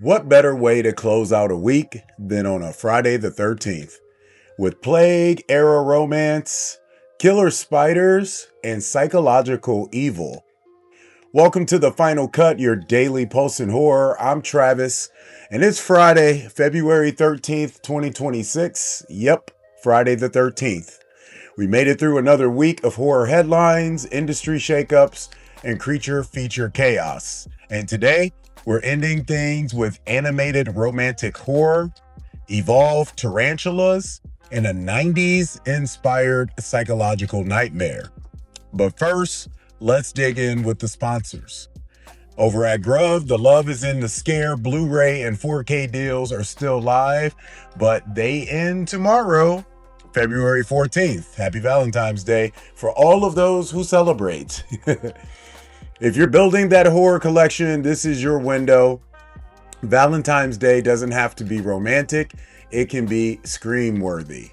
What better way to close out a week than on a Friday the 13th with plague, era romance, killer spiders, and psychological evil? Welcome to the Final Cut, your daily pulse in horror. I'm Travis, and it's Friday, February 13th, 2026. Yep, Friday the 13th. We made it through another week of horror headlines, industry shakeups, and creature feature chaos. And today, we're ending things with animated romantic horror, evolved tarantulas, and a 90s inspired psychological nightmare. But first, let's dig in with the sponsors. Over at Grove, the Love is in the Scare Blu-ray and 4K deals are still live, but they end tomorrow, February 14th. Happy Valentine's Day for all of those who celebrate. If you're building that horror collection, this is your window. Valentine's Day doesn't have to be romantic. It can be scream-worthy.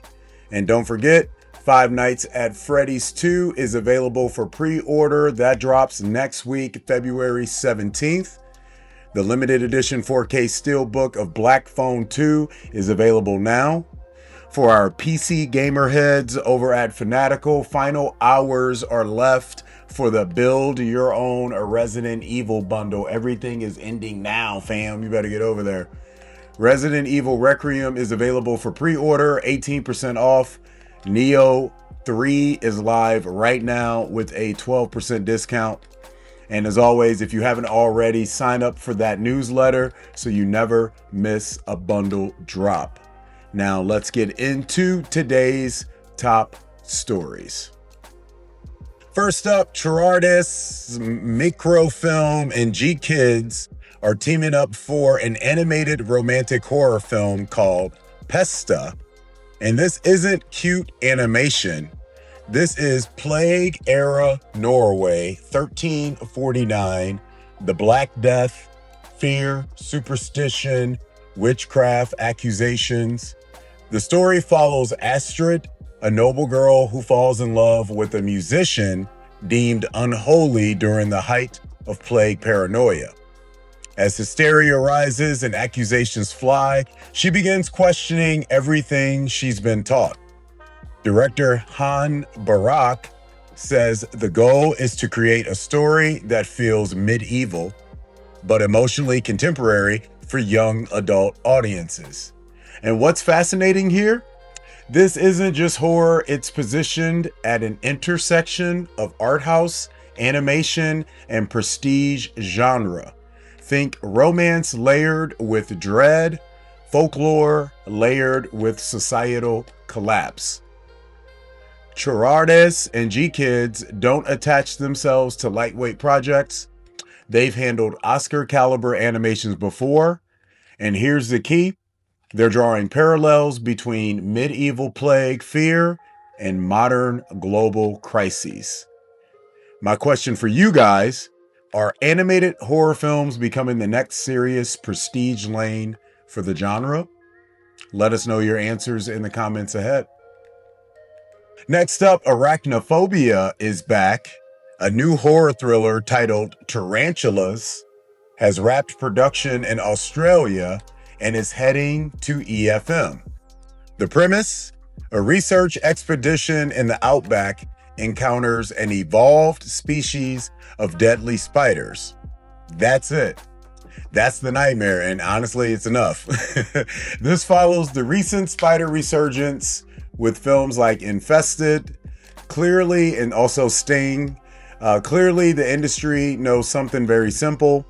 And don't forget, Five Nights at Freddy's 2 is available for pre-order. That drops next week, February 17th. The limited edition 4K steelbook of Black Phone 2 is available now. For our PC gamer heads over at Fanatical, final hours are left for the Build Your Own Resident Evil bundle. Everything is ending now, fam. You better get over there. Resident Evil Requiem is available for pre-order, 18% off. Neo 3 is live right now with a 12% discount. And as always, if you haven't already, sign up for that newsletter so you never miss a bundle drop. Now let's get into today's top stories. First up, Tarantulas, Microfilm, and G Kids are teaming up for an animated romantic horror film called Pesta. And this isn't cute animation. This is Plague Era Norway, 1349, the Black Death, fear, superstition, witchcraft accusations. The story follows Astrid, a noble girl who falls in love with a musician deemed unholy during the height of plague paranoia. As hysteria rises and accusations fly, she begins questioning everything she's been taught. Director Han Barak says the goal is to create a story that feels medieval, but emotionally contemporary for young adult audiences. And what's fascinating here? This isn't just horror, it's positioned at an intersection of art house, animation, and prestige genre. Think romance layered with dread, folklore layered with societal collapse. Tarantulas and G Kids don't attach themselves to lightweight projects. They've handled Oscar caliber animations before. And here's the key. They're drawing parallels between medieval plague fear and modern global crises. My question for you guys, are animated horror films becoming the next serious prestige lane for the genre? Let us know your answers in the comments ahead. Next up, Arachnophobia is back. A new horror thriller titled Tarantulas has wrapped production in Australia and is heading to EFM. The premise? A research expedition in the outback encounters an evolved species of deadly spiders. That's it. That's the nightmare, and honestly, it's enough. This follows the recent spider resurgence with films like Infested, clearly, and also Sting. Clearly, the industry knows something very simple.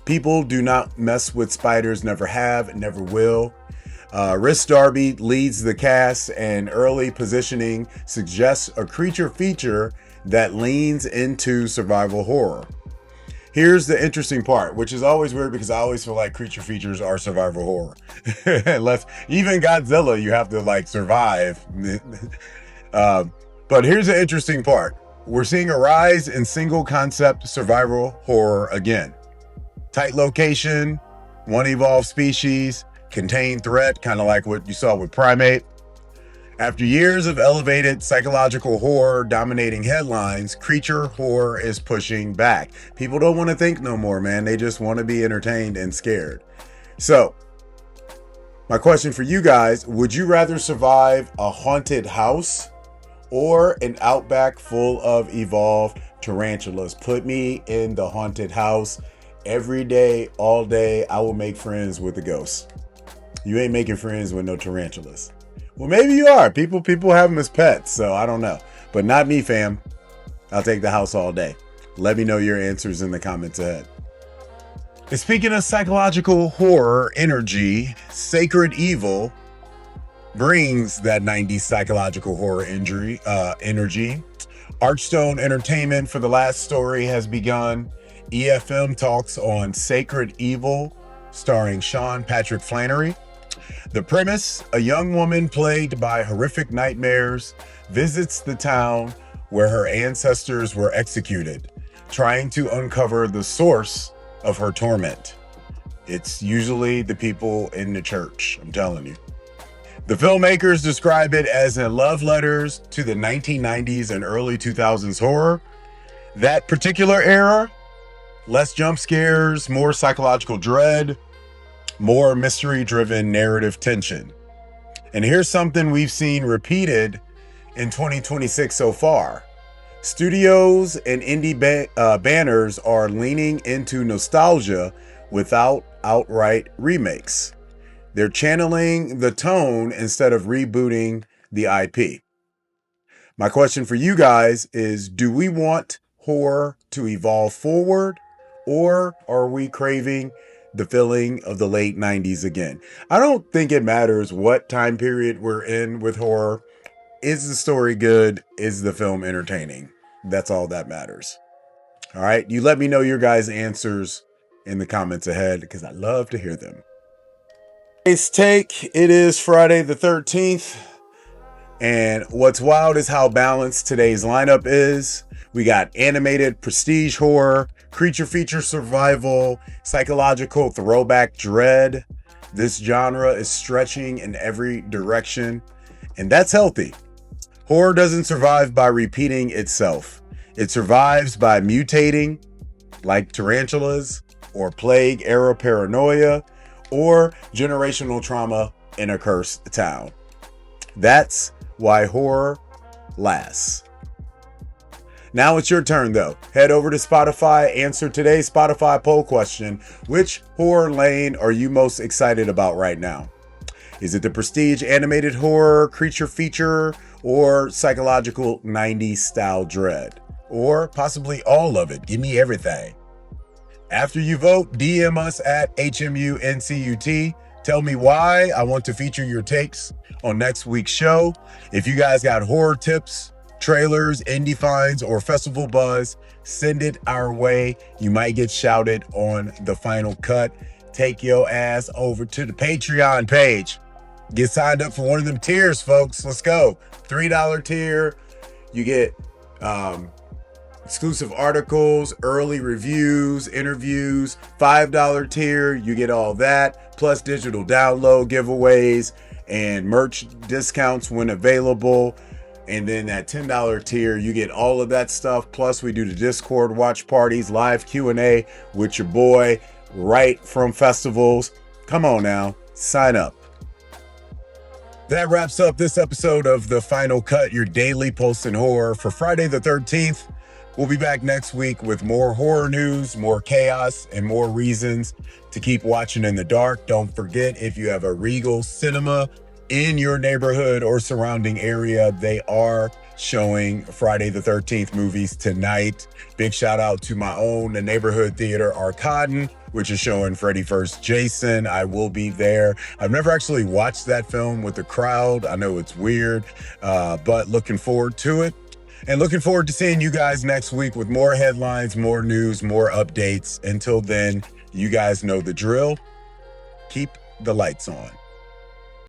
People do not mess with spiders, never have, never will. Rhys Darby leads the cast, and early positioning suggests a creature feature that leans into survival horror. Here's the interesting part, which is always weird because I always feel like creature features are survival horror. Unless even Godzilla, you have to survive. But here's the interesting part. We're seeing a rise in single concept survival horror again. Tight location, one evolved species, contained threat, kind of like what you saw with Primate. After years of elevated psychological horror dominating headlines, creature horror is pushing back. People don't want to think no more, man. They just want to be entertained and scared. So, my question for you guys, would you rather survive a haunted house or an outback full of evolved tarantulas? Put me in the haunted house every day, all day. I will make friends with the ghosts. You ain't making friends with no tarantulas. Well, maybe you are. People have them as pets, so I don't know. But not me, fam. I'll take the house all day. Let me know your answers in the comments ahead. And speaking of psychological horror energy, Sacred Evil brings that 90s psychological horror energy. Archstone Entertainment for the last story has begun. EFM talks on Sacred Evil, starring Sean Patrick Flannery. The premise, a young woman plagued by horrific nightmares visits the town where her ancestors were executed, trying to uncover the source of her torment. It's usually the people in the church, I'm telling you. The filmmakers describe it as a love letters to the 1990s and early 2000s horror. That particular era, less jump scares, more psychological dread, more mystery-driven narrative tension. And here's something we've seen repeated in 2026 so far. Studios and indie banners are leaning into nostalgia without outright remakes. They're channeling the tone instead of rebooting the IP. My question for you guys is, do we want horror to evolve forward, or are we craving the feeling of the late 90s again? I don't think it matters what time period we're in with horror. Is the story good? Is the film entertaining? That's all that matters. All right. You let me know your guys' answers in the comments ahead because I love to hear them. Today's take, it is Friday the 13th. And what's wild is how balanced today's lineup is. We got animated prestige horror, creature feature survival, psychological throwback dread. This genre is stretching in every direction, and that's healthy. Horror doesn't survive by repeating itself. It survives by mutating, like tarantulas, or plague era paranoia, or generational trauma in a cursed town. That's why horror lasts. Now it's your turn though. Head over to Spotify, answer today's Spotify poll question. Which horror lane are you most excited about right now? Is it the prestige animated horror, creature feature, or psychological 90s style dread? Or possibly all of it. Give me everything. After you vote, DM us at HMUNCUT. Tell me why. I want to feature your takes on next week's show. If you guys got horror tips, trailers, indie finds, or festival buzz, send it our way. You might get shouted on the final cut. Take your ass over to the Patreon page. Get signed up for one of them tiers, folks. Let's go. $3 tier. You get exclusive articles, early reviews, interviews. $5 tier, you get all that, plus digital download giveaways and merch discounts when available. And then that $10 tier, you get all of that stuff. Plus we do the Discord watch parties, live Q&A with your boy right from festivals. Come on now, sign up. That wraps up this episode of The Final Cut, your daily post in horror for Friday the 13th. We'll be back next week with more horror news, more chaos, and more reasons to keep watching in the dark. Don't forget, if you have a Regal Cinema in your neighborhood or surrounding area, they are showing Friday the 13th movies tonight. Big shout out to my own, the neighborhood theater, Arcaden, which is showing Freddy vs. Jason. I will be there. I've never actually watched that film with the crowd. I know it's weird, but looking forward to it. And looking forward to seeing you guys next week with more headlines, more news, more updates. Until then, you guys know the drill. Keep the lights on.